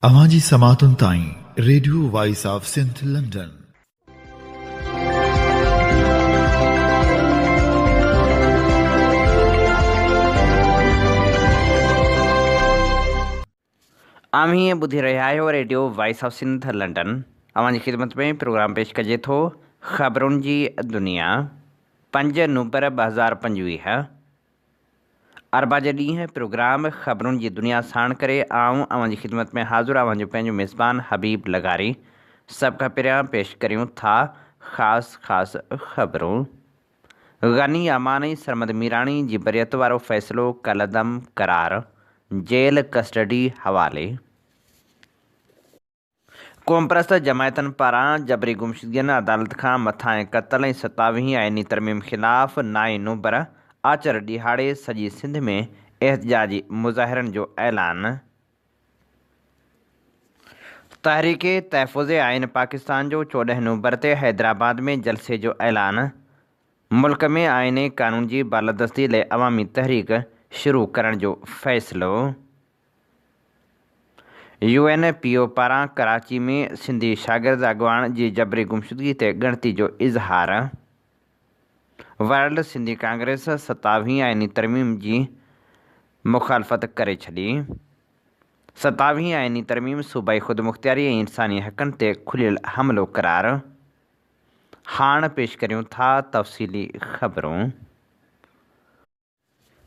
अवांजी समातुन ताईं radio voice of Sindh London. आम्ही ॿुधी रहिया आहियो radio voice of Sindh London. अवांजी ख़िदमत में प्रोग्राम पेश कजे थो ख़बरुनि जी दुनिया 5 नवंबर 2025 अरबा जे ॾींहुं प्रोग्राम ख़बरुनि जी दुनिया साण करे आऊं अवांजी ख़िदमत में हाज़ुर आवां पंहिंजो मेज़बान हबीब लगारी। सभ खां पहिरियां पेश करियूं था ख़ासि ख़बरूं। गनी अमानी सरमद मीराणी जी बरियत वारो फ़ैसिलो कलदम करार, जेल कस्टडी हवाले। क़ौमपरस्त जमायतनि पारां जबरी गुमशुदगियुनि अदालत खां मथां क़त्ल ऐं 27 आइनी तरमीम ख़िलाफ़ 9 नवंबर आचर ॾिहाड़े सॼी सिंध में एहतजाजी मुज़ाहिरनि जो ऐलान। तहरीक तहफ़ुज़ आइन पाकिस्तान जो 14 नवंबर ते हैदराबाद में जलसे जो ऐलान। मुल्क में आइने क़ानून जी बालादस्ती लाइ अवामी तहरीक शुरू करण जो फ़ैसिलो। UNPO पारां कराची में सिंधी शागिर्द अॻुवाण जी जबरी गुमशुदगी ते ॻणती जो इज़हार। वर्ल्ड सिंधी कांग्रेस 27 आइनी तरमीम जी मुखालफ़त करे छॾी। 27 आइनी तरमीम सूबाई ख़ुदमुख़्तियारी ऐं इंसानी हक़नि ते खुलियल हमिलो करार। हाणे पेश करियूं था तफ़सीली ख़बरूं।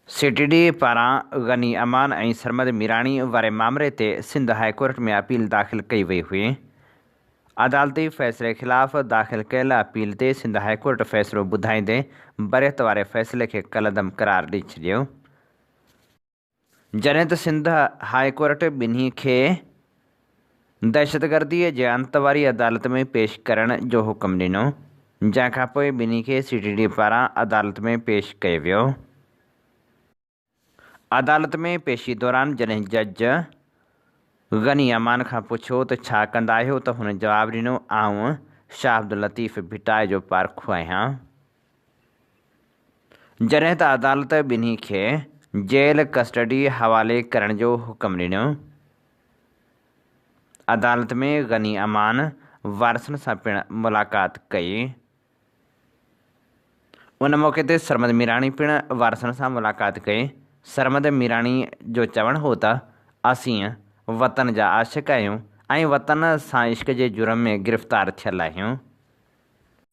CTD पारां गनी अमान ऐं सरमद मीराणी वारे मामले ते सिंध हाई कोर्ट में अपील दाख़िल कई वई हुई। अदालती फ़ैसिले ख़िलाफ़ दाख़िल कयल अपील ते सिंध हाई कोर्ट फ़ैसिलो ॿुधाईंदे बरियत वारे फ़ैसिले खे कलदम करार ॾेई छॾियो। जॾहिं त सिंध हाई कोर्ट ॿिन्ही खे दहशतगर्दीअ जे अंत वारी अदालत में पेश करण जो हुकुम ॾिनो, जंहिं खां पोइ ॿिन्ही खे CTD पारां अदालत में पेश कयो वियो। अदालत में पेशी दौरान जॾहिं जज गनी अमान खां पुछियो त छा कंदा आहियो, त हुन जवाबु ॾिनो, आउं शाह अब्दुल लतीफ़ भिटाए जो पारखू आहियां। जॾहिं त अदालत ॿिन्ही खे जेल कस्टडी हवाले करण जो हुकुम ॾिनो। अदालत में गनी अमान वारसनि सां पिणु मुलाक़ात कई। उन मौक़े ते सरमद मीराणी पिणु वारसनि सां मुलाक़ात कई। सरमद मीराणी जो चवणु हो त असीं वतन जा आशिक़ आहियूं ऐं वतन सां इश्क जे जुर्म में गिरफ़्तार थियल आहियूं।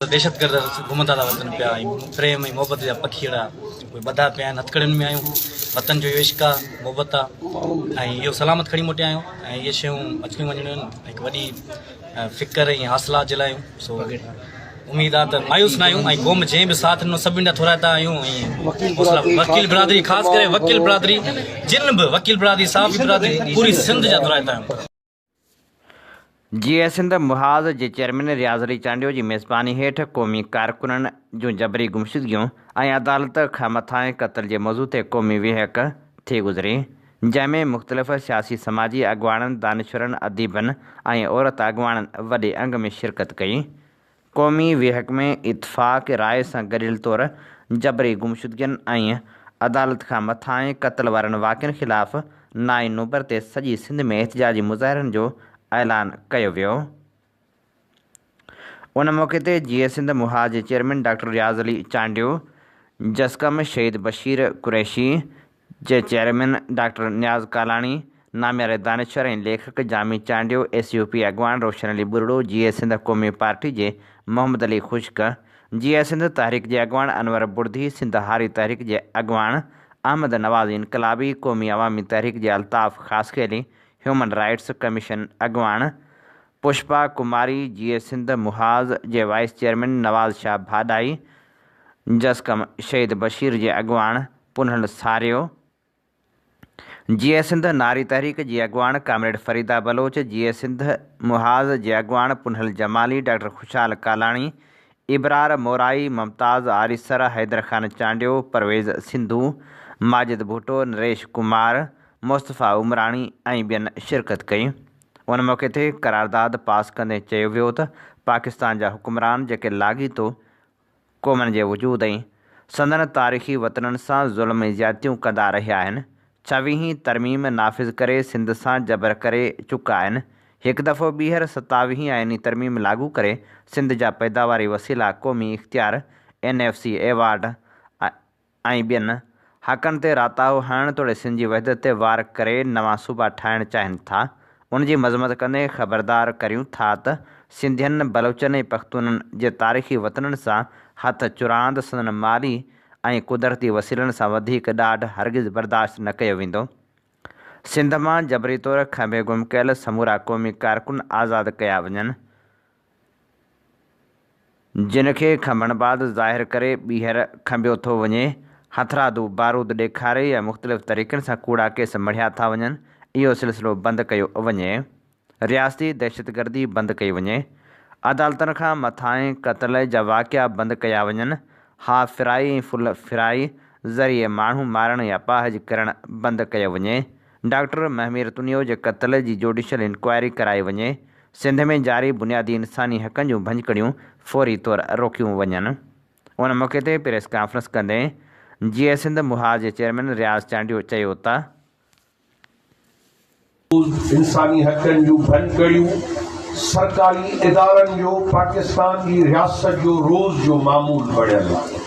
दहशतगर्द घुमंदा था वतन पिया, प्रेम ऐं मोहबत जा पखीड़ा कोई ॿधा पिया आहिनि, हथकड़ियुनि में आहियूं। वतन जो इहो इश्क आहे, मोहबत आहे ऐं इहो सलामत खणी मोटिया आहियूं ऐं इहे शयूं अचणियूं वञणियूं आहिनि हिकु वॾी फ़िक्र ऐं हासिला जे लाइ। सो उमेदु आहे त मायूस न आहियूं ऐं क़ौम जंहिं बि साथ ॾिनो सभिनी जा थोराइता आहियूं। ऐं वकील बिरादरी, ख़ासि करे वकील बिरादरी, जिन बि वकील बिरादरी, साफ़ी बिरादरी, पूरी सिंध जा थोराइता आहियूं। GA सिंध मुहाज़ जे चेयरमैन रियाज़ अली चांडियो जी मेज़बानी हेठि क़ौमी कारकुननि जूं जबरी गुमशुदगियूं ऐं अदालत खां मथां क़त्ल जे मौज़ू ते क़ौमी विहक थी गुज़री, जंहिंमें मुख़्तलिफ़ सियासी समाजी अॻुवाणनि, दानिशवरनि, अदीबनि ऐं औरत अॻुवाणनि वॾे अंग में शिरकत कई। क़ौमी विहक में इतफ़ाक़ राय सां गॾियल तौरु जबरी गुमशुदगियुनि ऐं अदालत खां मथां क़त्ल वारनि वाक़िअनि ख़िलाफ़ 9 नवंबर ते सॼी सिंध में एहतजाजी मुज़ाहिरनि जो ऐलान कयो वियो। उन मौक़े ते GA सिंध मुहाज़ जे चेयरमैन डॉक्टर रियाज़ अली चांडियो, जस्कम शहीद बशीर कुरैशी जे चेयरमैन डॉक्टर नियाज़ कालाणी, नामियारे दानिशवर ऐं लेखक जामी चांडियो, SUP अॻुवान रोशन अली बुरड़ो, GA सिंध क़ौमी पार्टी जे मोहम्मद अली खुश्क, GA सिंध तहरीक जे अॻुवान अनवर बुर्दी, सिंध हारी तहरीक जे अॻुवान अहमद नवाज़ इनकलाबी, क़ौमी अवामी तहरीक जे Altaf Khaskheli, human rights commission अॻुवान पुष्पा कुमारी, GA सिंध मुहाज़ जे वाइस चेयरमैन नवाज़ शाह भाॾाई, जस्कम शहीद बशीर जे अॻुवान पुनहल सारियो, GA सिंध नारी तहरीक जी अॻुवान कामरेड फरीदा बलोच, GA सिंध मुहाज़ जे अॻुवान पुनहल जमाली, डॉक्टर खुशहाल कालाणी, इबरार मोराई, मुमताज़ आरिसर, हैदर ख़ान चांडियो, परवेज़ सिंधू, माजिद भुट्टो, नरेश कुमार, मुस्तफ़ा उमराणी ऐं ॿियनि शिरकत कई। उन मौक़े ते करारदाद पास कंदे चयो वियो त पाकिस्तान जा हुकुमरान जेके लाॻीतो क़ौमनि जे वजूद ऐं संदन तारीख़ी वतननि सां ज़ुल्म ऐं ज़्यादतियूं कंदा रहिया आहिनि, 26 तरमीम नाफ़िज़ करे सिंध सां जबर करे चुका आहिनि। हिकु दफ़ो ॿीहर 27 आइनी तरमीम लागू करे सिंध जा पैदावारी वसीला क़ौमी इख़्तियार NFC एवार्ड ऐं ॿियनि हक़नि ते राताओ हणण तोड़े सिंध जी वहदत ते वार करे नवां सूबा ठाहिणु चाहिनि था। उनजी मज़म्मत कंदे ख़बरदार करियूं था त सिंधियुनि बलोचनि ऐं पख़्तूननि जे तारीख़ी वतननि सां हथ चुरांद संदन माली ऐं कुदरती वसीलनि सां वधीक ॾाढ हरगिज़ बर्दाश्त न कयो वेंदो। सिंध मां जबरी तौर खंभे गुम कयल समूरा क़ौमी कारकुन आज़ादु कया वञनि। जिन खे खंभण बाद ज़ाहिर करे ॿीहर खंभियो थो वञे, हथरादू बारूद ॾेखारे या मुख़्तलिफ़ तरीक़नि सां कूड़ा केस मढ़िया था वञनि, इहो सिलसिलो बंदि कयो वञे। रियासती दहशतगर्दी बंदि कई वञे। अदालतनि खां मथां क़त्ल जा वाक़िया बंदि कया वञनि। हाफ फिराई ऐं फुल फिराई ज़रिए माण्हू मारण या पाहज करणु बंदि कयो वञे। डॉक्टर महमीर तुनियो जे क़त्ल जी जुडिशल इंक्वायरी कराई वञे। सिंध में जारी बुनियादी इंसानी हक़नि जूं भञकड़ियूं फौरी तौर रोकियूं वञनि। उन मौक़े ते प्रेस कॉन्फ्रेंस कंदे GS सिंध मुहा जे चेयरमैन रियाज़ चांडियो चयो त इंसानी हक़नि जूं भञकड़ियूं सरकारी इदारनि जो पाकिस्तान जी रियासत जो रोज़ जो मामूल बणियल आहे।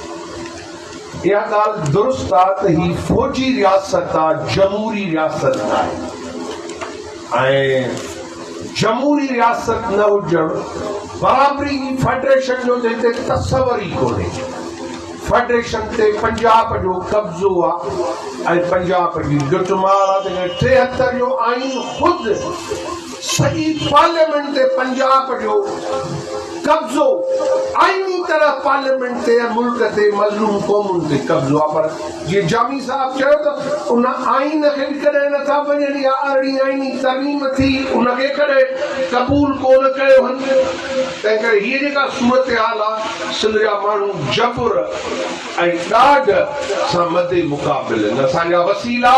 इहा ॻाल्हि दुरुस्त आहे त ही फ़ौजी रियासत आहे, जमहूरी रियासत न आहे। ऐं जमहूरी रियासत न हुजणु बराबरी जी फेडरेशन जो त हिते तसवर ई कोन्हे। फेडरेशन ते पंजाब जो कब्ज़ो आहे ऐं पंजाब जी लुटमार आहे। 73 जो आइन ख़ुदि सॼी पार्लियामेंट ते पंजाब जो कब्ज़ो आईनी तरह पार्लियामेंट ते मुल्क ते मज़लूम क़ौमुनि ते कब्ज़ो आहे। पर जीअं जामी साहब चयो त उन आइन खे बि कॾहिं नथा वञनि या अरिड़हीं आईनी तरमीम थी उनखे कॾहिं क़बूल कोन कयो हन। तंहिं करे हीअ जेका सूरत हाल आहे, सिंध जा माण्हू जबर ऐं ॾाढ सां मदे मुक़ाबिल आहिनि। असांजा वसीला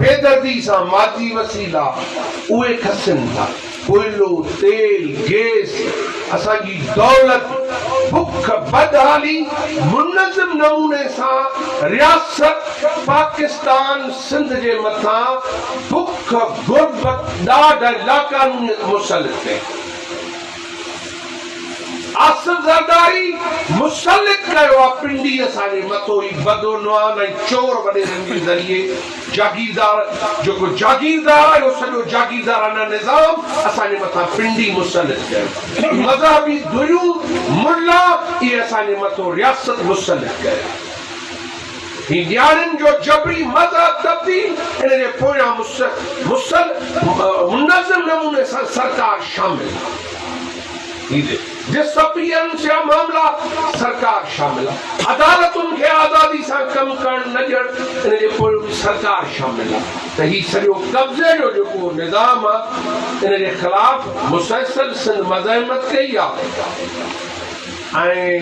बेदर्दी सां मादी वसीला उहे खसनि था। कोयलो, तेल, गैस, असांजी दौलत, बुख बदहाली मुनज़िम नमूने सां रियासत पाकिस्तान सिंध जे मथां बुख गुरबत ॾाढा लाक़ानूनियत मुसलित कई। आसिफ ज़रदारी मुसलित कयो आहे पिंडी असांजे मथो ई बदोनवान ऐं चोर वॾेरनि जे ज़रिए जागीरदार जेको जागीरदार आहे उहो सॼो जागीरदाराना निज़ाम असांजे मथां पिंडी मुसलित कयो। मज़हबी दुयूं मुल्ला इहे असांजे मथो रियासत मुसलित कयो। ही ॼाणनि जो जबरी मज़हब तब्दील इन जे पोयां मुनज़िम नमूने सां सरकार शामिल डिसअपियरेंस जा मामला सरकार शामिल आहे। अदालतुनि खे आज़ादी सां कमु करणु न ॾियणु इन जे पोइ बि सरकार शामिल आहे। त ही सॼो कब्ज़े जो जेको निज़ाम आहे इन जे ख़िलाफ़ मुसलसल सिंध मज़ाहिमत कई आहे। ऐं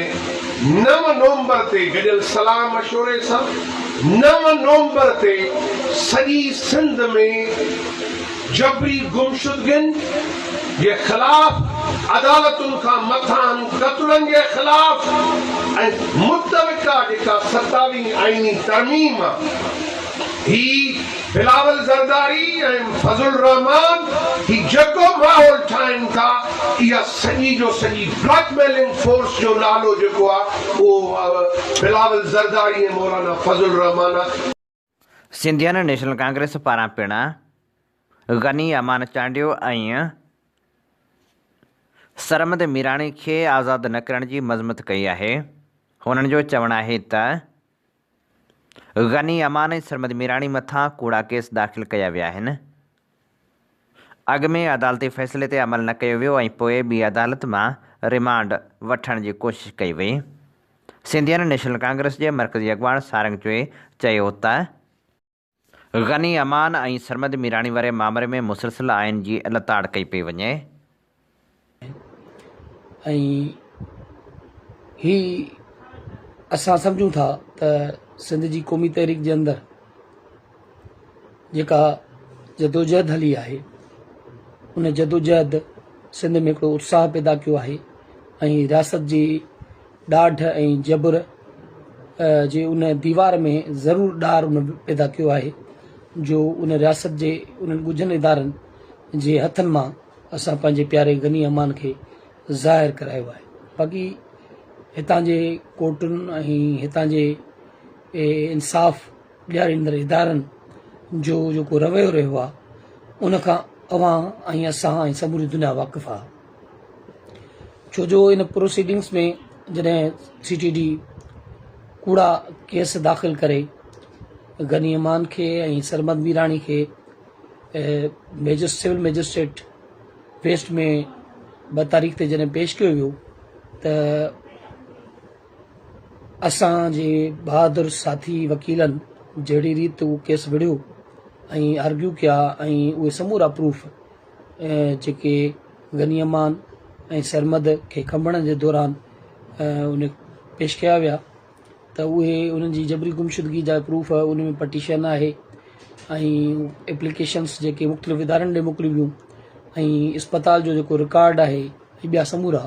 9 नवंबर ते गॾियल सलाह मशवरे सां 9 नवंबर ते सॼी सिंध में जबरी गुमशुदगियुनि जे ख़िलाफ़ अदालतुनि खां मथां क़त्लनि जे ख़िलाफ़ ऐं मुतविका जेका 27 आईनी तरमीम ही बिलावल ज़रदारी ऐं फज़ुल रहमान ही जेको माहौल ठाहिनि था, इहा सॼी जो सॼी ब्लैकमेलिंग फोर्स जो नालो जेको आहे उहो बिलावल ज़रदारी ऐं मौलाना फज़ुल रहमान आहे। सिंधियन नेशनल कांग्रेस पारां पिणु गनी अमान चांडियो ऐं सरमद मीराणी खे आज़ादु न करण जी मज़म्मत कई आहे। हुननि जो चवणु आहे त गनी अमान ऐं सरमद मीराणी मथां कूड़ा केस दाख़िल कया विया आहिनि। अॻु में अदालती फ़ैसिले ते अमल न कयो वियो ऐं पोइ ॿी अदालत मां रिमांड वठण जी कोशिशि कई वई। सिंधियन नेशनल कांग्रेस जे मर्कज़ी अॻवान सारंग चोए चयो त गनी अमान ऐं सरमद मीराणी वारे मामले में मुसलसिल आइन जी लताड़ कई पई वञे। ऐं ही असां सम्झूं था त सिंध जी क़ौमी तहरीक जे अंदरि जेका जदोजहद हली आहे उन जदोजहद सिंध में हिकिड़ो उत्साह पैदा कयो आहे ऐं रियासत जी ॾाढ ऐं जबर जे उन दीवार में ज़रूरु ॾार उन पैदा कयो आहे। जो उन रियासत जे उन्हनि ॻुझनि इदारनि जे हथनि मां असां पंहिंजे प्यारे गनी अमान खे ज़ाहिर करायो आहे। बाक़ी हितां जे कोर्टुनि ऐं हितां जे इंसाफ़ ॾियारींदड़ इदारनि जो जेको रवैयो रहियो आहे उन खां अवां ऐं असां ऐं समूरी दुनिया वाक़िफ़ आहे। छो जो इन प्रोसीडिंग्स में जॾहिं CTD कूड़ा केस दाख़िल करे गनी अमान खे ऐं सरमद मीराणी खे सिविल मैजिस्ट्रेट वेस्ट में 2 तारीख़ ते जॾहिं पेश कयो वियो त असांजे बहादुर साथी वकीलनि जहिड़ी रीति उहो केस विढ़ियो ऐं आर्ग्यू कया ऐं उहे समूरा प्रूफ जेके गनी अमान ऐं सरमद खे खंभण जे दौरान उन पेश कया विया त उहे उन्हनि जी जबरी गुमशुदगी जा प्रूफ उन में पटिशन आहे ऐं एप्लीकेशन्स जेके मुख़्तलिफ़ इदारनि ॾे मोकिलियूं वियूं ऐं अस्पताल जो जेको रिकॉर्ड आहे ऐं ॿिया समूरा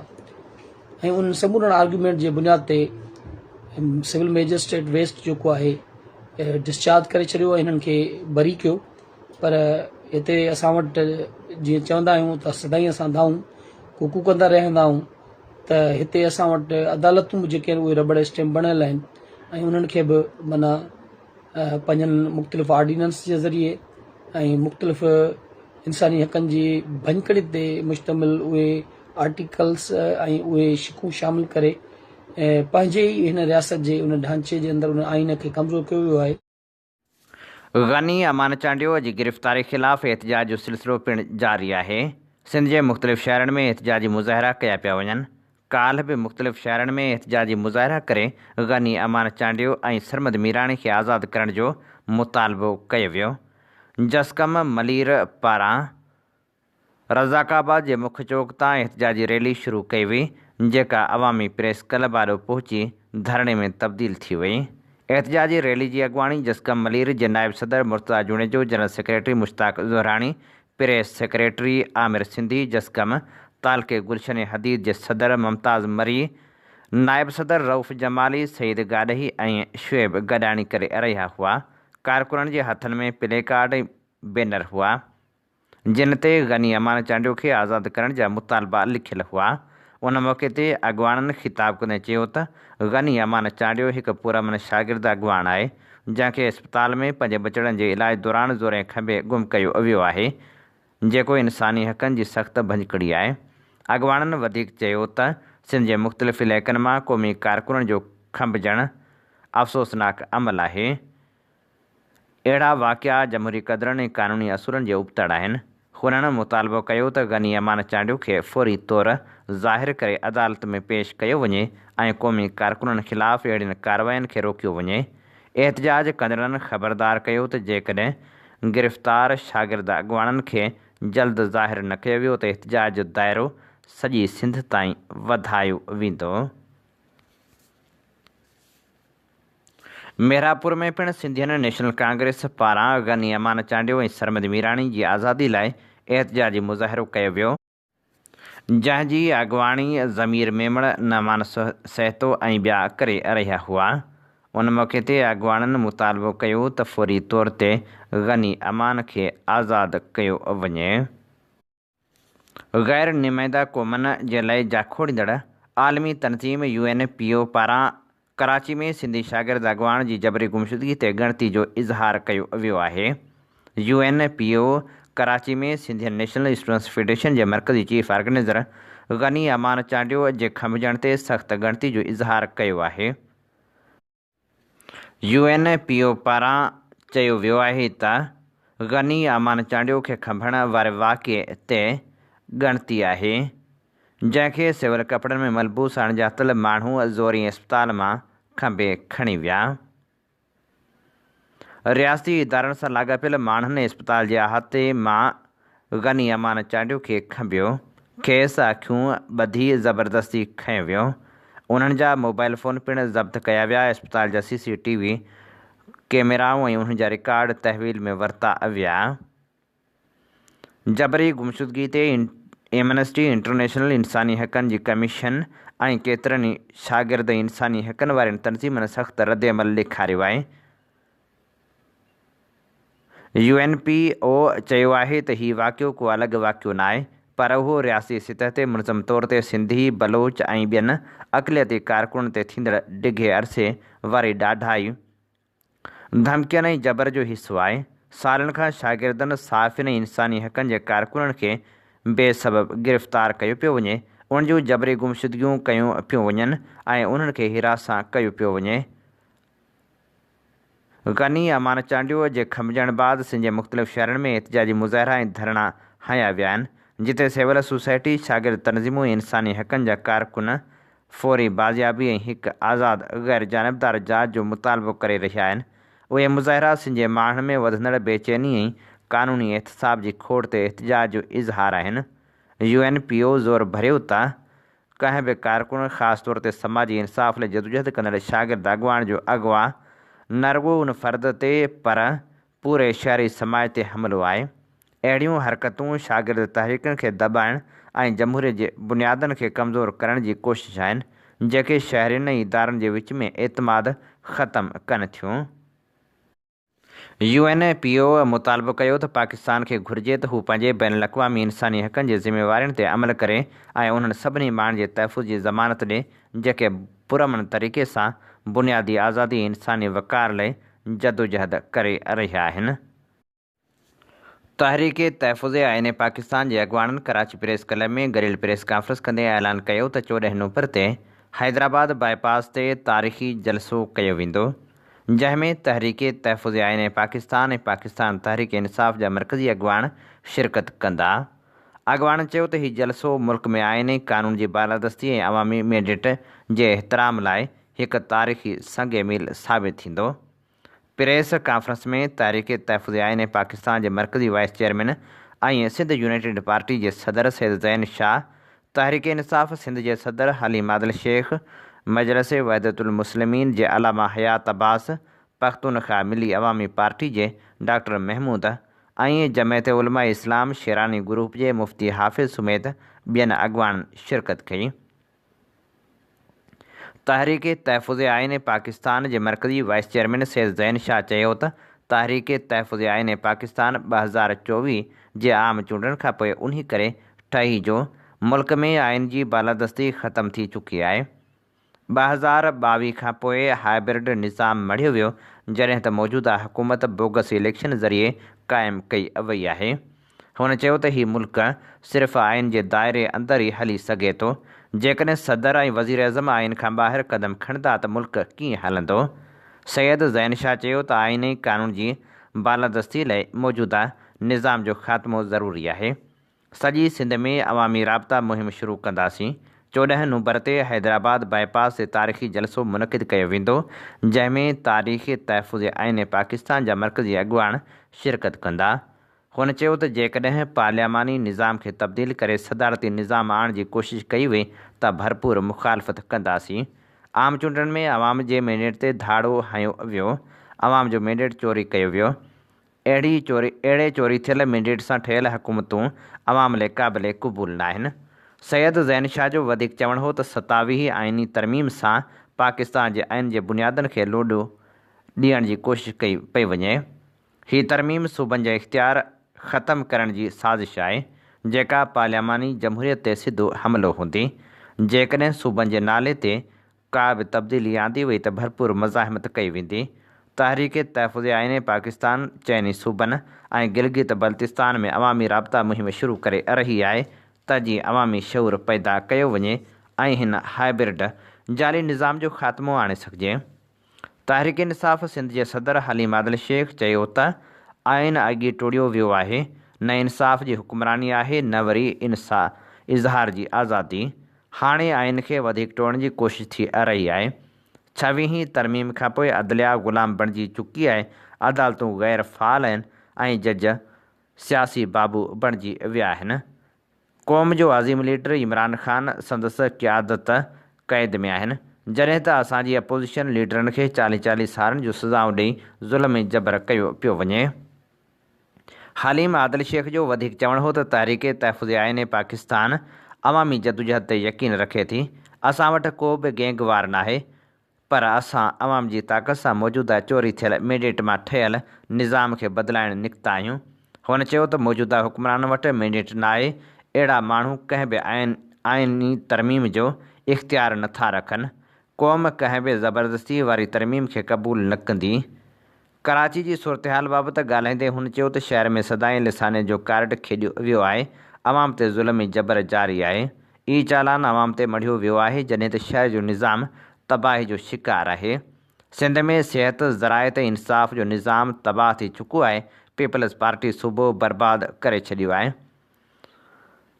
ऐं उन समूरनि आर्ग्यूमेंट जे बुनियाद ते सिविल मैजिस्ट्रेट वेस्ट जेको आहे डिस्चार्ज करे छॾियो ऐं हिननि खे बरी कयो। पर हिते असां वटि जीअं चवंदा आहियूं त सदाईं असां धाऊं कुकू कंदा रहंदा आहियूं त हिते असां वटि अदालतूं जेके आहिनि उहे रबड़ स्टैम्प बणियल आहिनि ऐं उन्हनि खे बि माना पंहिंजनि मुख़्तलिफ़ ऑर्डिनेंस जे ज़रिए ऐं मुख़्तलिफ़ इंसानी हक़नि जी भञकड़ी ते मुश्तमिल उहे आर्टिकल्स ऐं उहे शिकूं शामिल करे पंहिंजे ई हिन रियासत जे उन ढांचे जे अंदरि उन आइन खे कमज़ोर कयो वियो आहे। गनी अमान चांडियो जी गिरफ़्तारी ख़िलाफ़ एहतजाज जो सिलसिलो पिणु जारी आहे। सिंध जे मुख़्तलिफ़ शहरनि में एहतजाजी मुज़ाहिरा कया पिया वञनि। काल्ह बि मुख़्तलिफ़ शहरनि में एहतजाजी मुज़ाहिरा करे गनी अमान चांडियो ऐं सरमद मीराणी खे आज़ादु करण जो मुतालबो कयो वियो। जसकम मलीर पारां रज़ाकाबाद जे मुख्य चौक तां एहतजाजी रैली शुरू कई वई जेका अवामी प्रेस क्लब आॾो पहुची धरणे में तब्दील थी वई। एहतजाजी रैली जी अॻुवाणी जसकम मलीर जे नायब सदर Murtaza Junejo, general secretary Mushtaq Zohrani, press secretary Aamir Sindhi, JSQM तालके गुलशन हदीद जे सदर मुमताज़ मरी, नायब सदर रऊफ़ जमाली, सईद गाॾही ऐं शुएब गॾाणी करे रहिया हुआ। कारकुननि जे हथनि में प्ले कार्ड ऐं बैनर हुआ जिन ते गनी अमान चांडियो खे आज़ादु करण जा मुतालबा लिखियल हुआ। उन मौक़े ते अॻुवाणनि ख़िताब कंदे चयो त गनी अमान चांडियो हिकु पुरमन शागिर्द अॻुवाण आहे जंहिंखे अस्पताल में पंहिंजे बचड़नि जे इलाज दौरान ज़ोरे खंभे गुम कयो वियो आहे जेको इंसानी हक़नि जी सख़्त भञकड़ी आहे। अॻुवाणनि वधीक चयो त सिंध जे मुख़्तलिफ़ इलाइक़नि मां क़ौमी कारकुननि जो खंभिजणु अफ़सोसनाक अमल आहे। अहिड़ा वाक़िया जमहूरी क़दरनि ऐं क़ानूनी असूलनि जे उबतड़ आहिनि। हुननि मुतालबो कयो त गनी अमान चांडियो खे फ़ौरी तौरु ज़ाहिर करे अदालत में पेश कयो वञे ऐं क़ौमी कारकुननि ख़िलाफ़ अहिड़ियुनि कार्रवाइनि खे रोकियो वञे। एहतजाज कंदड़नि ख़बरदार कयो त जेकॾहिं गिरफ़्तार शागिर्द अॻुवाणनि खे जल्द ज़ाहिर न कयो वियो त एहतजाज जो दाइरो सॼी सिंध ताईं वधायो वेंदो। मेहरापुर में पिणु सिंधियन नेशनल कांग्रेस पारां गनी अमान चांडियो ऐं सरमद मीराणी जी आज़ादी लाइ एहतजाजी मुज़ाहिरो कयो वियो जंहिंजी अॻुवाणी ज़मीर मेमण, नमान सहतो ऐं ॿिया करे रहिया हुआ। उन मौक़े ते अॻुवाणनि मुतालबो कयो त फ़ौरी तौर ते गनी अमान खे आज़ादु कयो वञे। गैर नुमाइंदा क़ौमनि जे लाइ जाखोड़ींदड़ आलमी तनज़ीम UNPO पारां कराची में सिंधी शागिर्द अॻुवाण जी जबरी गुमशुदगी ते ॻणती जो इज़हार कयो वियो आहे। UNPO कराची में सिंधियन नेशनल स्टूडेंट्स फेडरेशन जे मरकज़ी चीफ ऑर्गेनाइज़र गनी अमान चांडियो जे खंभिजण ते सख़्त ॻणती जो इज़हार कयो आहे। UNPO पारां चयो वियो आहे त गनी अमान चांडियो खे खंभण वारे वाक़िए ते ॻणती आहे जंहिंखे सिविल कपिड़नि में मलबूस अणॼातल माण्हू ज़ोरी अस्पताल मां खंभे खणी विया। रियासती इदारनि सां लाॻापियल माण्हुनि अस्पताल जे अहाते मां गनी अमान चांडियो खे खंभियो, खेसि अखियूं ॿधी ज़बरदस्ती खंयो वियो। उन्हनि जा मोबाइल फ़ोन पिणु ज़ब्त कया विया। अस्पताल जा CCTV कैमराऊं ऐं उन्हनि जा रिकॉर्ड तहवील में वरिता विया। जबरी गुमशुदगी ते एमनेस्टी इंटरनेशनल, इंसानी हक़नि जी कमीशन ऐं केतिरनि ई शागिर्द इंसानी हक़नि वारनि तनज़ीमनि सख़्त रद्द अमल ॾेखारियो आहे। UNPO चयो आहे त हीउ वाक़ियो को अलॻि वाक़ियो न आहे, पर उहो रियासी सतह ते मुनज़म तौर ते सिंधी, बलोच ऐं ॿियनि अक़लियती कारकुननि ते थींदड़ डिघे अरसे वारी ॾाढाई धमकियुनि ऐं जबर जो हिसो आहे। सालनि खां शागिर्दनि, साफ़िन ऐं इंसानी हक़नि जे कारकुननि खे बेसबब गिरफ़्तार कयो पियो वञे, उन जूं जबरी गुमशुदगियूं कयूं पियूं वञनि ऐं उन्हनि खे हिरासां कयो पियो वञे। गनी अमान चांडियो जे खमिजण बाद सिंध जे मुख़्तलिफ़ शहरनि में एहतिजाजी मुज़ाहिरा ऐं धरना हया विया आहिनि, जिते सिविल सोसाइटी, शागिर्द तनज़ीमूं, इंसानी हक़नि जा कारकुन फ़ौरी बाज़ियाबी ऐं हिकु आज़ादु गैर जानिबदार जाच जो मुतालबो करे रहिया आहिनि। उहे मुज़ाहिरा सिंध जे माण्हुनि में वधंदड़ बेचैनी ऐं क़ानूनी एहतिसाब जी खोट ते एहतिजाज जो इज़हार आहिनि। UNPO ज़ोर भरियो त कंहिं बि कारकुन, ख़ासि तौर ते समाजी इंसाफ़ लाइ जदोजहद कंदड़ शागिर्द अॻुवाण जो अगवा न रुॻो उन फ़र्द ते पर पूरे शहरी समाज ते हमिलो आहे। अहिड़ियूं हरकतूं शागिर्द तहरीकनि खे दॿाइण ऐं जमहूरियत जे बुनियादनि खे कमज़ोर करण जी कोशिश आहिनि, जेके शहरियुनि ऐं इदारनि जे विच में एतमाद ख़तमु कनि थियूं। UNPO मुतालबो कयो त पाकिस्तान खे घुरिजे त हू पंहिंजे बैन अक़वामी इंसानी हक़नि जी ज़िम्मेवारियुनि ते अमल करे ऐं उन्हनि सभिनी माण्हुनि जे तहफ़ुज़ जी ज़मानत ॾिए जेके पुरअमन तरीक़े सां बुनियादी आज़ादी ऐं इंसानी वक़ार लाइ जदोजहद करे रहिया आहिनि। तहरीक तहफ़ुज़ आईन पाकिस्तान जे अॻुवाणनि कराची प्रेस क्लब में गॾियल प्रेस कॉन्फ्रेंस कंदे ऐलान कयो त 14 नवंबर ते हैदराबाद बाईपास ते तारीख़ी जलसो कयो वेंदो, जंहिंमें तहरीक तहफ़ुज़ आईन पाकिस्तान ऐं पाकिस्तान तहरीक इंसाफ़ जा मरकज़ी अॻुवाण शिरकत कंदा। अॻुवाणनि चयो त हीउ जलसो मुल्क में आईन ऐं क़ानून जी बालादस्ती ऐं अवामी मैंडेट जे एहतराम लाइ हिकु तारीख़ी संग मील साबित थींदो। प्रेस कॉन्फ्रेंस में तहरीक तहफ़ुज़ आईन पाकिस्तान जे मरकज़ी वाइस चेयरमैन ऐं सिंध यूनाइटेड पार्टी जे सदर सैयद ज़ैन शाह, तहरीक इंसाफ़ सिंध जे सदर हलीम आदिल शेख, मजलिस वहदतुल मुस्लिमीन जे अलामा हयात अब्बास, पख्तूनख्वा मिली अवामी पार्टी जे डॉक्टर महमूद ऐं जमायत उलमा इस्लाम शेरानी ग्रुप जे मुफ्ती हाफ़िज़ समेत ॿियनि अॻुवाणनि शिरकत कई। तहरीक तहफ़ुज़ आईन पाकिस्तान जे मरकज़ी वाइस चेयरमैन सैयद ज़ैन शाह चयो त तहरीक तहफ़ुज़ आईन पाकिस्तान 2024 जे आम चूंडनि खां पोइ उन्ही करे ठही जो मुल्क में आईन जी बालादस्ती ख़तमु थी चुकी आहे। 2022 खां पोइ हाइब्रिड निज़ाम मढ़ियो वियो, जॾहिं त मौजूदा हुकूमत बोगस इलेक्शन ज़रिए क़ाइमु कई वई आहे। हुन चयो त हीउ मुल्क सिर्फ़ु आईन जे दायरे अंदरि ई हली सघे थो। जेकॾहिं सदर ऐं वज़ीर अज़म आईन खां ॿाहिरि क़दम खणंदा त मुल्क कीअं हलंदो। सैयद ज़ैन शाह चयो त आईन ऐं क़ानून जी बालादस्ती लाइ मौजूदा निज़ाम जो ख़ात्मो ज़रूरी आहे। सॼी सिंध में अवामी राब्ता मुहिम शुरू कंदासीं। 14 नवंबर ते हैदराबाद बाईपास ते तारीख़ी जलसो मुनक़िद कयो वेंदो, जंहिंमें तारीख़ तहफ़ुज़ आईन पाकिस्तान जा मरकज़ी अॻुवाण शिरकत कंदा। हुन चयो त जेकॾहिं पार्लियामानी निज़ाम खे तब्दील करे सदारती निज़ाम आणण जी कोशिश कई वई त भरपूर मुखालफ़त कंदासीं। आम चूंडनि में अवाम जे मैंडेट ते धाड़ो हयो वियो, अवाम जो मैंडेट चोरी कयो वियो। अहिड़े चोरी थियल मैंडेट सां ठहियल हुकूमतूं अवाम लाइ क़ाबिल क़बूल न आहिनि। सैयद ज़ैन शाह जो वधीक चवणु हो त 27 आइनी तरमीम सां पाकिस्तान जे आइन जे बुनियादनि खे लोॾो ॾियण जी कोशिश कई पई वञे। हीअ तरमीम सूबनि जा इख़्तियार ख़तमु करण जी साज़िश आहे, जेका पार्लियामानी जमहूरियत ते सिधो हमिलो हूंदी। जेकॾहिं सूबनि जे नाले ते का बि तब्दीली आंदी वई त भरपूर मज़ाहिमत कई वेंदी। तहरीक तहफ़ुज़ आईन पाकिस्तान चइनी सूबनि ऐं गिलगित बल्तिस्तान में अवामी राब्ता मुहिम शुरू करे रही आहे त जीअं अवामी शऊर पैदा कयो वञे ऐं हिन हाइब्रिड जाली निज़ाम जो ख़ात्मो आणे सघिजे। तहरीक इंसाफ़ सिंध जे सदर हलीम आदिल शेख चयो त आइन अॻी टोड़ियो वियो आहे, न इंसाफ़ जी हुक्मरानी आहे, न वरी इज़हार जी आज़ादी। हाणे आइन खे वधीक टोड़ण जी कोशिश थी रही आहे। 26 तरमीम खां पोइ अदलिया ग़ुलाम बणिजी चुकी आहे, अदालतूं गैर फ़ाल आहिनि ऐं जज सियासी बाबू बणिजी विया आहिनि। क़ौम जो अज़ीम लीडर इमरान ख़ान संदसि क़यादत क़ैद में आहिनि, जॾहिं त असांजी अपोज़िशन लीडरनि खे 40-40 सालनि जूं सज़ाऊं ॾेई ज़ुल्म ऐं जबर कयो पियो वञे। हलीम आदिल शेख जो वधीक चवणु हो त तहरीक तहफ़ुज़ आईन पाकिस्तान अवामी जदोजहद ते यकीन रखे थी। असां वटि को बि गैंगवार नाहे। पर असां अवाम जी ताक़त सां मौजूदा चोरी थियल मैंडेट मां ठहियल निज़ाम खे बदिलाइण निकिता आहियूं। हुन चयो त मौजूदा हुक्मरान वटि मैंडेट न आहे। अहिड़ा माण्हू कंहिं बि आइनी तरमीम जो इख़्तियार नथा रखनि। क़ौम कंहिं बि ज़बरदस्ती वारी तरमीम खे क़बूल न कंदी। कराची जी सूरत हाल बाबति ॻाल्हाईंदे हुन चयो त शहर में सदाईं लिसाने जो कार्ड खेॾियो वियो आहे। अवाम ते ज़ुल्म जबर जारी आहे। ई चालान अवाम ते मढ़ियो वियो आहे जॾहिं त शहर जो निज़ाम तबाही जो शिकार आहे। सिंध में सिहत ज़रायत इंसाफ़ जो निज़ाम तबाह थी चुको आहे। पीपल्स पार्टी सूबो बर्बाद करे छॾियो आहे।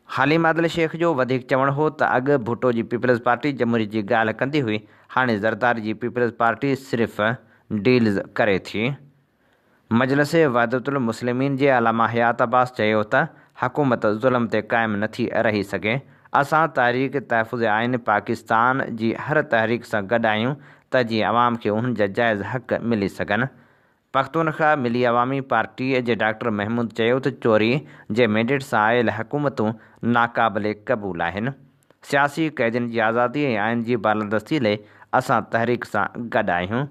हालिम आदिल शेख जो वधीक चवणु हो त अॻु भुट्टो जी पीपल्स पार्टी जमहूरी जी ॻाल्हि कंदी हुई, हाणे ज़रदारी जी पीपल्स पार्टी सिर्फ़ डील्स करे थी। मजलिस वहदतुल मुस्लिमीन जे अलामा हयात अब्बास चयो त हुकूमत ज़ुल्म ते क़ाइमु नथी रही सघे। असां तहरीक तहफ़ुज़ आइन पाकिस्तान जी हर तहरीक सां गॾु आहियूं त जीअं अवाम खे उन्हनि जा जाइज़ हक़ मिली सघनि। पख्तूनख्वा मिली अवामी पार्टीअ जे डॉक्टर महमूद चयो त चोरी जे मैंडेट सां आयल हुकूमतूं नाक़ाबिले क़बूल आहिनि। सियासी क़ैदियुनि जी आज़ादी ऐं आइन जी बालादस्ती लाइ असां तहरीक सां गॾु आहियूं।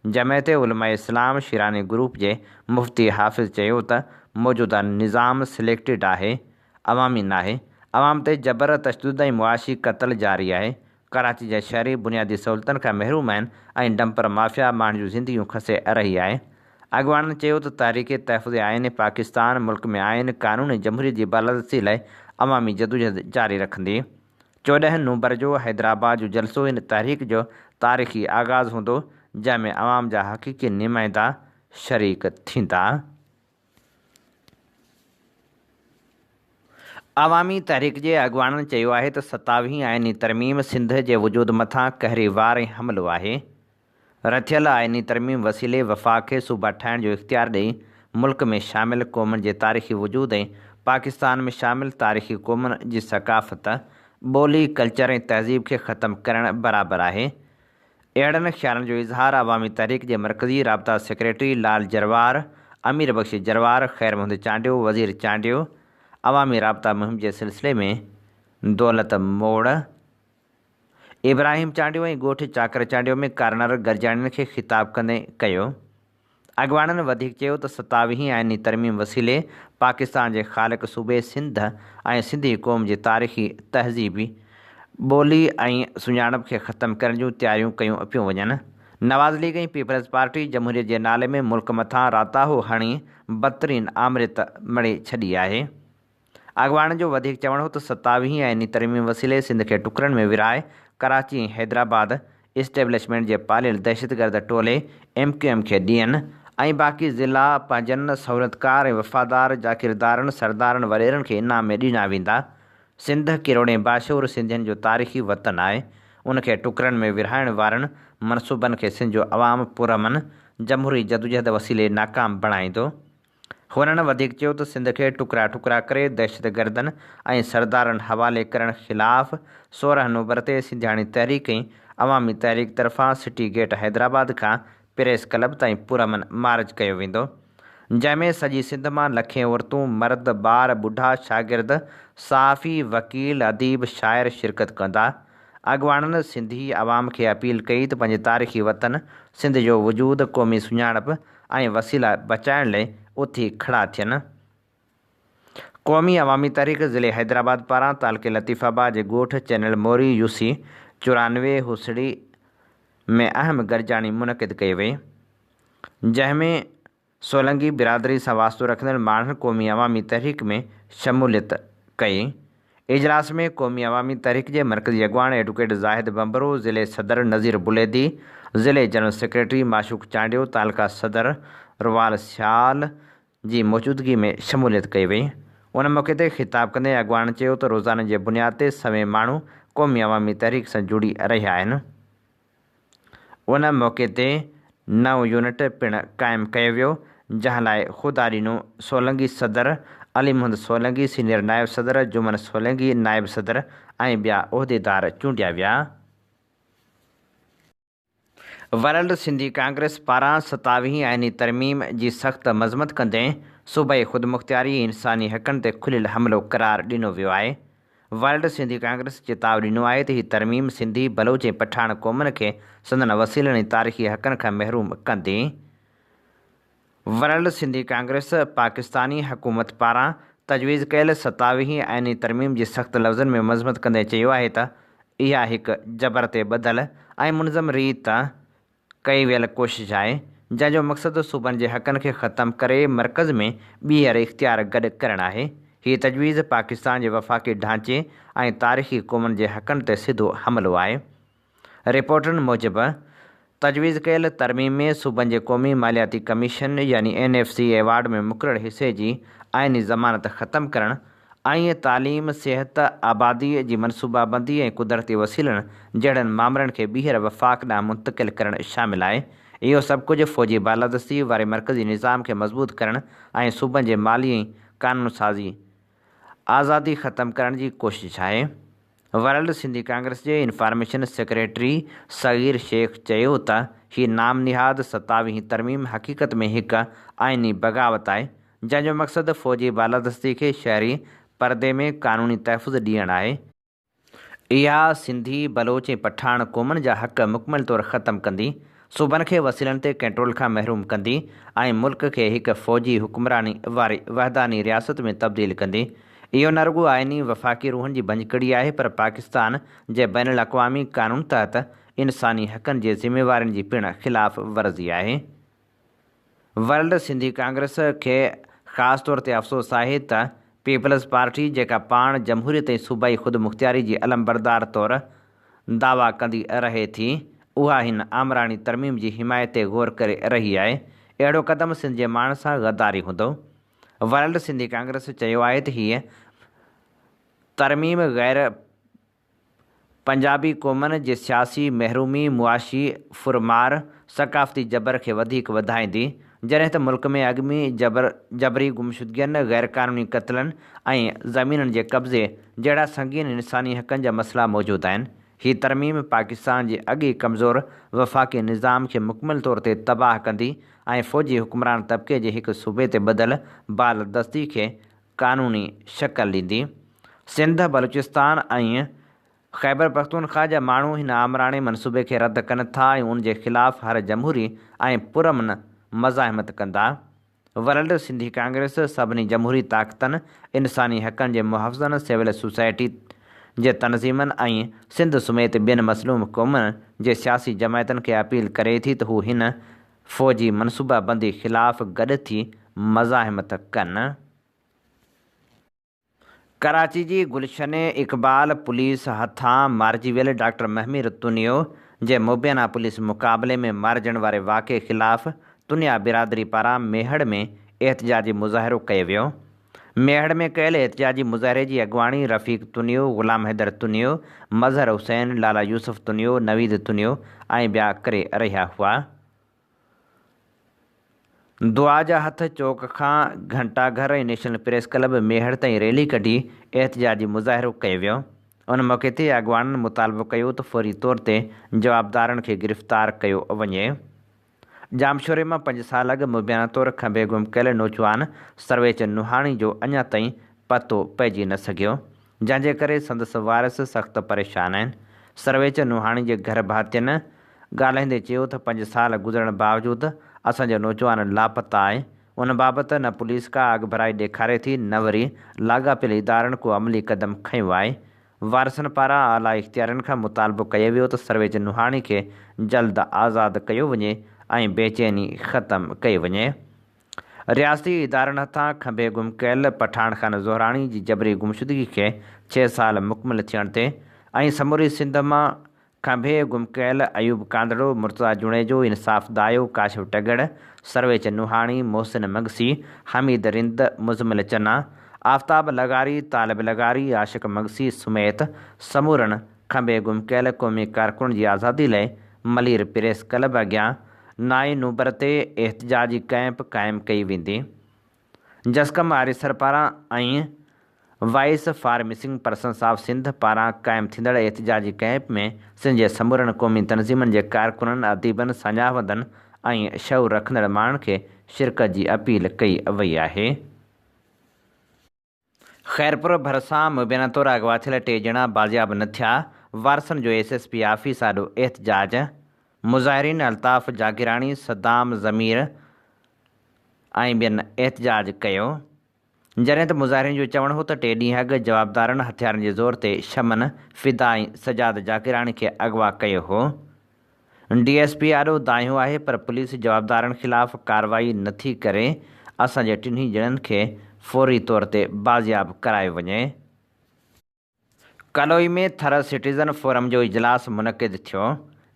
जमायत उलमा इस्लाम शिरानी ग्रुप जे मुफ्ती हाफ़िज़ चयो त मौजूदा निज़ाम सिलेक्टेड आहे, अवामी नाहे। अवाम ते जबर तशदुद ऐं मुआशी क़त्ल जारी आहे। कराची जा शहरी बुनियादी सहूलतुनि खां महरूम आहिनि ऐं डंपर माफ़िया माण्हुनि जूं ज़िंदगियूं खसे रही आहे। अॻवाननि चयो त तहरीक तहफ़ुज़ आइन पाकिस्तान मुल्क में आइन क़ानून ऐं जमहूरी जी बालादस्ती लाइ अवामी जदोजहद जारी रखंदी। 14 नवंबर जो हैदराबाद जो जलसो इन तहरीक जो तारीख़ी आगाज़ हूंदो, जंहिंमें अवाम जा हक़ीक़ी नुमाइंदा शरीक थींदा। अवामी तहरीक जे अॻवाननि चयो आहे त 27वीं आइनी तरमीम सिंध जे वजूद मथां कहरी वार ऐं हमिलो आहे। रथियल आइनी तरमीम वसीले वफ़ाक़ खे सूबा ठाहिण जो इख़्तियार ॾेई मुल्क में शामिल क़ौमुनि जे तारीख़ी वजूद ऐं पाकिस्तान में शामिल तारीख़ी क़ौमुनि जी सक़ाफ़त, ॿोली, कल्चर ऐं तहज़ीब खे ख़तमु करणु बराबरि आहे। अहिड़नि ख़्यालनि जो इज़हार अवामी तहरीक जे मरकज़ी राब्ता सेक्रेटरी लाल जरवार, अमीर बख़्श जरवार, ख़ैर मोहम्मद चांडियो, वज़ीर चांडियो, अवामी राब्ता मुहिम जे सिलसिले में दौलत मोड़, इब्राहिम चांडियो ऐं ॻोठ चाकर चांडियो में कार्नर गरजाणियुनि खे ख़िताब कंदे कयो। अॻवाननि वधीक चयो त 27वीं आइनी तरमीम वसीले पाकिस्तान जे ख़ालिक़ सूबे सिंध ऐं सिंधी क़ौम जी तारीख़ी तहज़ीबी, ॿोली ऐं सुञाणप खे ख़तमु करण जूं तयारियूं कयूं पियूं वञनि। नवाज़ लीग ऐं पीपल्स पार्टी जमहूरीअ जे नाले में मुल्क मथां राताहो हणी बदतरीन आमृत मड़ी छॾी आहे। अॻवाननि जो वधीक चवणु हो त 27वीं आइनी तरमीम वसीले सिंध खे टुकरनि में विरहाए कराची ऐं हैदराबाद इस्टेब्लिशमेंट जे पालियल दहशतगर्द टोले MQM खे ॾियनि ऐं बाक़ी ज़िला पंहिंजनि सहूलियतकार ऐं वफ़ादार जागीरदारनि सरदारनि वॾेरनि खे इनाम में ॾिना वेंदा। सिंध किरोड़े बाशूर सिंधियुनि जो तारीख़ी वतन आहे। उनखे टुकरनि में विरहाइण वारनि मनसूबनि खे सिंध जो अवाम पुरमन जमहूरी जदोजहद वसीले नाकाम बणाईंदो। हुननि वधीक चयो त सिंध खे टुकड़ा टुकड़ा करे दहशतगर्दनि ऐं सरदारनि हवाले करण ख़िलाफ़ 16 नवंबर ते सिंधियाणी तहरीक ऐं अवामी तहरीक तरफ़ां सिटी गेट हैदराबाद खां प्रेस क्लब ताईं पुरमन मार्च कयो वेंदो, जंहिंमें सॼी सिंध मां लखें औरतूं, मर्द, ॿार, ॿुढा, शागिर्द, सहाफ़ी, वकील, अदीब, शाइर शिरकत कंदा। अॻवाननि सिंधी अवाम खे अपील कई त पंहिंजे तारीख़ी वतन सिंध जो वजूद, क़ौमी सुञाणप ऐं वसीला बचाइण लाइ उथी खड़ा थियनि। क़ौमी अवामी तहरीक ज़िले हैदराबाद पारां तालुक़े लतीफ़ाबाद जे ॻोठ चैनल मोरी UC 94 हुसड़ी में अहम गरजाणी मुनक़िद कई वई, जंहिंमें सोलंगी बिरादरी सां वास्तो रखंदड़ माण्हुनि क़ौमी अवामी तहरीक में शमूलियत कई। इजलास में क़ौमी अवामी तहरीक जे मरकज़ी अॻवान एडवोकेट ज़ाहिद बंबरो, ज़िले सदर नज़ीर बुलेदी, ज़िले जनरल सेक्रेटरी माशूक चांडियो, तालुका सदर रवाल सियाल जी मौजूदगी में शमूलियत कई वई। उन मौक़े ते ख़िताब कंदे अॻवान चयो त रोज़ाने जे बुनियाद ते सवें माण्हू क़ौमी अवामी तहरीक सां जुड़ी रहिया आहिनि। उन मौक़े ते 9 यूनिट पिणु क़ाइमु कयो वियो, जंहिं लाइ ख़ुदा ॾिनो सोलंगी सदर, अली मोहम्मद सोलंगी सीनियर नायब सदर, जुमन सोलंगी नायब सदर ऐं ॿिया उहिदेदार चूंडिया विया। वर्ल्ड सिंधी कांग्रेस पारां 27वीं आइनी तरमीम जी सख़्त मज़मत कंदे सूबाई ख़ुदमुख़्तियारी इंसानी हक़नि ते खुलियल हमिलो क़रार ॾिनो वियो आहे। वर्ल्ड सिंधी कांग्रेस चेतावनी ॾिनो आहे त हीअ तरमीम सिंधी बलोच ऐं पठाण क़ौमुनि खे संदन वसीलनि ऐं तारीख़ी हक़नि खां महरूम कंदी। वर्ल्ड सिंधी कांग्रेस पाकिस्तानी हुकूमत पारां तजवीज़ कयल 27वीं आइनी तरमीम जी सख़्त लफ़्ज़नि में मज़म्मत कंदे चयो आहे त इहा हिकु जबर ते ॿधल ऐं मुनज़म रीत कई वियल कोशिश आहे जंहिंजो मक़सदु सूबनि जे हक़नि खे ख़तमु करे मर्कज़ में ॿीहर इख़्तियार गॾु करणु आहे। हीअ तजवीज़ पाकिस्तान जे वफ़ाक़ी ढांचे ऐं तारीख़ी क़ौमुनि जे हक़नि ते सिधो हमिलो आहे। रिपोर्टनि मूजिबि तजवीज़ कयल तरमीम में सूबनि जे क़ौमी मालियाती कमीशन यानी NFC एवार्ड में मुक़ररु हिसे जी आइनी ज़मानत ख़तमु करणु ऐं तालीम सिहत आबादी जी मनसूबाबंदी ऐं कुदरती वसीलनि जहिड़नि मामलनि खे ॿीहर वफ़ाक़ ॾांहुं मुंतक़िल करणु शामिलु आहे। इहो सभु कुझु फ़ौजी बालादस्ती वारे मर्कज़ी निज़ाम खे मज़बूत करणु ऐं सूबनि जे माली ऐं क़ानून साज़ी आज़ादी ख़तमु करण जी कोशिश आहे। वर्ल्ड सिंधी कांग्रेस जे इंफॉर्मेशन सेक्रेटरी सग़ीर शेख चयो त हीअ नाम निहाद 27वीं तरमीम हक़ीक़त में हिकु आइनी बग़ावत आहे जंहिंजो मक़सदु फ़ौजी बालादस्ती खे शहरी परदे में क़ानूनी तहफ़ुज़ ॾियणु आहे। इहा सिंधी बलोच ऐं पठाण क़ौमुनि जा हक़ मुकमल तौरु ख़तमु कंदी, सूबनि खे वसीलनि ते कंट्रोल खां महरूम कंदी ऐं मुल्क खे हिकु फ़ौजी हुक्मरानी वारी वहदानी रियासत में तब्दील कंदी। इहो न रुॻो आइनी वफ़ाक़ी रूहनि जी भंजकड़ी आहे पर पाकिस्तान जे बैनुल अक़वामी क़ानून तहत इंसानी हक़नि जे ज़िम्मेवारियुनि जी पिणु ख़िलाफ़ वर्ज़ी आहे। वर्ल्ड सिंधी कांग्रेस खे ख़ासि तौर ते अफ़सोस आहे त पीपल्स पार्टी जेका पाण जमहूरियत ऐं सूबाई ख़ुदमुख़्तियारी जी अलमबरदार तौरु दावा कंदी रहे थी उहा हिन आमराणी तरमीम जी हिमायत ते ग़ौर करे रही आहे। अहिड़ो क़दम सिंध जे माण्हुनि सां गद्दारी हूंदो। वर्ल्ड सिंधी कांग्रेस चयो आहे त हीअ तरमीम गैर पंजाबी क़ौमुनि जे सियासी महरूमी मुआशी फुरमार सक़ाफ़ती जबर खे वधीक वधाईंदी जॾहिं त मुल्क में अॻमी जबरी गुमशुदगियुनि गैर क़ानूनी क़त्लनि ऐं ज़मीनुनि जे कब्ज़े जहिड़ा संगीन इंसानी हक़नि जा मसइला मौजूदु आहिनि। हीअ तरमीम पाकिस्तान जे अॻे कमज़ोर वफ़ाक़ी निज़ाम खे मुकमल तौर ते तबाह कंदी ऐं फ़ौजी हुक्मरान तबिके जे हिकु सूबे ते ॿधल बालदस्ती खे क़ानूनी शक्ल ॾींदी। सिंध बलूचिस्तान ऐं ख़ैबर पख्तूनख्वा जा माण्हू हिन आमराणे मनसूबे खे रद्द कनि था ऐं उन जे ख़िलाफ़ हर जमहूरी ऐं पुरअमन मज़ाहिमत कंदा। वर्ल्ड सिंधी कांग्रेस सभिनी जमहूरी ताक़तनि इंसानी हक़नि जे मुहाफ़िज़नि सिविल सोसाइटी जे तनज़ीमनि ऐं सिंध समेत ॿियनि मसलूम क़ौमुनि जे सियासी जमायतनि खे अपील करे थी त हू हिन फ़ौजी मनसूबाबंदी ख़िलाफ़ गॾु थी मज़ाहिमत कनि। कराची जी गुलशन इक़बाल पुलिस हथां मारिजी वियल डॉक्टर महमीर तुनियो जे मुबैना पुलिस मुक़ाबले में मारिजण वारे वाक़े ख़िलाफ़ तुनिया बिरादरी पारां मेहड़ में एहतजाजी मुज़ाहिरो कयो वियो। मेहड़ में कयल एहतजाजी मुज़ाहिरे जी अॻुवाणी रफ़ीक़ तुनियो, ग़ुलाम हैदर तुनियो, मज़हर हुसैन, लाला यूसुफ तुनियो, नवीद तुनियो ऐं ॿिया करे रहिया हुआ। दुआ जा हथ चौक खां घंटाघर ऐं नेशनल प्रेस क्लब मेहड़ ताईं रैली कढी एहतजाजी मुज़ाहिरो कयो वियो। उन मौक़े ते अॻुवाणनि मुतालबो कयो त फ़ौरी तौर ते जवाबदारनि खे गिरफ़्तार कयो वञे। जामशोरे मां 5 साल अॻु मुबैना तौरु खंभे गुम कयल नौजवान सर्वेच नुहाणी जो अञा ताईं पतो पइजी न सघियो जंहिंजे करे संदसि वारिस सख़्तु परेशान आहिनि। सर्वेच नुहाणी जे घर भातियुनि ॻाल्हाईंदे चयो त 5 साल गुज़रण बावजूदि असांजो नौजवान लापता आहे। उन बाबति न पुलिस का आग भराई ॾेखारे थी न वरी लाॻापियल इदारनि को अमली क़दम खंयो आहे। वारसनि पारां आला इख़्तियारनि खां मुतालबो कयो वियो त सर्वेच नुहाणी खे जल्द आज़ादु कयो वञे ऐं बेचैनी ख़तमु कई वञे। रियासती इदारनि हथां खंभे गुम कयल पठान ख़ान ज़ोहराणी जी जबरी गुमशुदगी खे 6 साल मुकमल थियण ते ऐं समूरी सिंध मां खंभे गुम कयल अयूब कांदड़ो, मुर्तज़ा जुणेजो, इंसाफ़ दायो, काशिफ टगड़, सर्वेच नुहाणी, मोहसिन मगसी, हमीद रिंद, मुज़मिल चन्ना, आफ्ताब लगारी, तालिब लगारी, आशिक़ मगसी समेत समूरनि खंभे गुम कयल क़ौमी कारकुन जी आज़ादी लाइ मलीर प्रेस क्लब अॻियां नाए नूबर ते एहतजाजी कैंप क़ाइमु कई वेंदी। जसकम आरिसर पारां ऐं voice for missing persons of Sindh पारां क़ाइमु थींदड़ एहतजाजी कैंप में सिंध जे समूरनि क़ौमी तनज़ीमनि जे कारकुननि, अदीबनि, सञावदनि ऐं शऊर रखंदड़ माण्हुनि खे शिरकत जी अपील कई वई आहे। खैरपुर भरिसां मुबीना तौरु अगवा थियल 3 ॼणा बाज़ियाब न थिया। वारसनि जो SSP ऑफिस आॾो एहतजाज। मुज़ाहिरीन अल्ताफ़ जागिराणी, सद्दाम ज़मीर ऐं ॿियनि एहतजाज कयो, जॾहिं त मुज़ाहिरीन जो चवणु हो त 3 ॾींहं अॻु जवाबदारनि हथियारनि जे ज़ोर ते शमन फिदा ऐं सजाद जागिराणी खे अगवा कयो हो। DSP आॾो दाहियो आहे, पर पुलिस जवाबदारनि ख़िलाफ़ कार्रवाई नथी करे। असांजे 3 ॼणनि खे फौरी तौर ते बाज़ियाब करायो वञे। कलोई में थर सिटीज़न फोरम जो इजलास मुनक़िद थियो,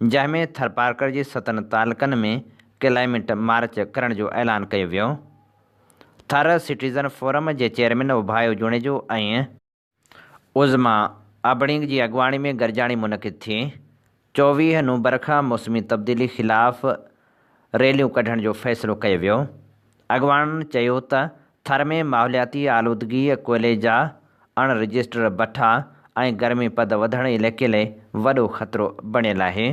जंहिंमें थरपारकर जे 7 तालुक़नि में क्लाइमेट मार्च करण जो ऐलान कयो वियो। थर सिटीज़न फोरम जे चेयरमैन उभायो जुणेजो ऐं उज़मा अबड़िंग जी अॻुवाणी में गॾिजाणी मुनक़िद थी। 24 नवंबर खां मौसमी तब्दीली ख़िलाफ़ रैलियूं कढण जो फ़ैसिलो कयो वियो। अॻुवाणनि चयो त थर में माहौलियाती आलूदगी, कोयले जा अणरजिस्टर भठा ऐं गर्मी पद वधण इलाइक़े लाइ वॾो ख़तरो बणियलु आहे।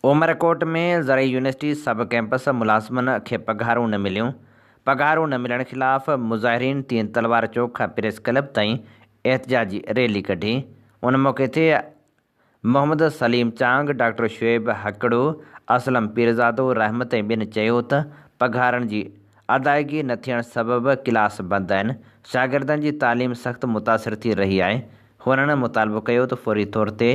उमरकोट में ज़रई यूनिवर्सिटी सब कैंपस मुलाज़िमनि खे पघारूं न मिलियूं। पघारूं न मिलण ख़िलाफ़ मुज़ाहिरीन 3 तलवार चौक खां प्रेस क्लब ताईं एहतजाजी रैली कढी। उन मौक़े ते मोहम्मद सलीम चांग, डॉक्टर शुएब हकड़ो, असलम पीरज़ादो, रहमत ऐं ॿियनि चयो त पघारनि जी अदायगी न थियण सबबि क्लास बंदि आहिनि। शागिर्दनि जी तालीम सख़्तु मुतासिर थी रही आहे। हुननि मुतालबो कयो त फौरी तौर ते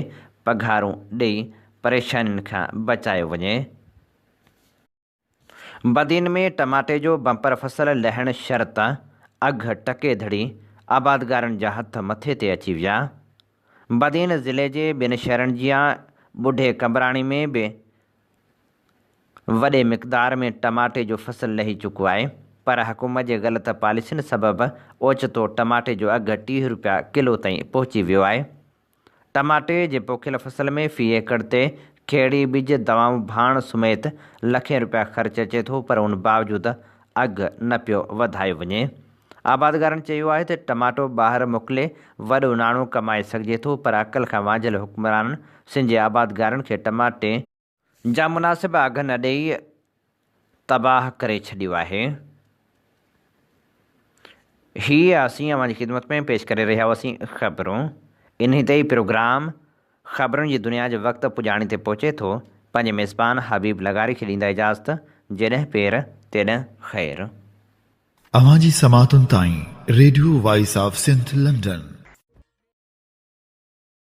पघारूं ॾेई परेशानियुनि खां बचायो वञे। बदीन में टमाटे जो बम्पर फसल लहण शर्त, अघु टके धड़ी आबादगारनि जा हथ मथे ते अची विया। बदीन ज़िले जे 2 शहरनि जियां ॿुढे कमराणी में बि वॾे मिक़दार में टमाटे जो फसल लही चुको आहे, पर हुकूमत जे ग़लति पॉलिसियुनि सबबि ओचितो टमाटे जो अघु 30 रुपया किलो ताईं पहुची वियो आहे। टमाटे जे पोखियल फसल में फ़ी एकड़ ते खेड़ी, बीज, दवाऊं, भाण समेत लखें रुपया ख़र्च अचे थो, पर उन बावजूदि अघु न पियो वधायो वञे। आबादगारनि चयो आहे त टमाटो ॿाहिरि मोकिले वॾो नाणो कमाए सघिजे थो, पर अक़ल खां वांझियल हुक्मराननि सिंध जे आबादगारनि खे टमाटे जा मुनासिब अघ न ॾेई तबाह करे छॾियो आहे। हीअ असीं अव्हांजी ख़िदमत में पेश करे रहिया हुआसीं ख़बरूं। इन्ही ते ई प्रोग्राम ख़बरुनि जी दुनिया जो वक़्तु पुॼाणी ते पहुचे थो। पंहिंजे मेज़बान हबीब लगारी खे ॾींदा इजाज़त। जॾहिं पेर तेॾहिं ख़ैरु। अवां जी समातुनि ताईं radio voice of Sindh London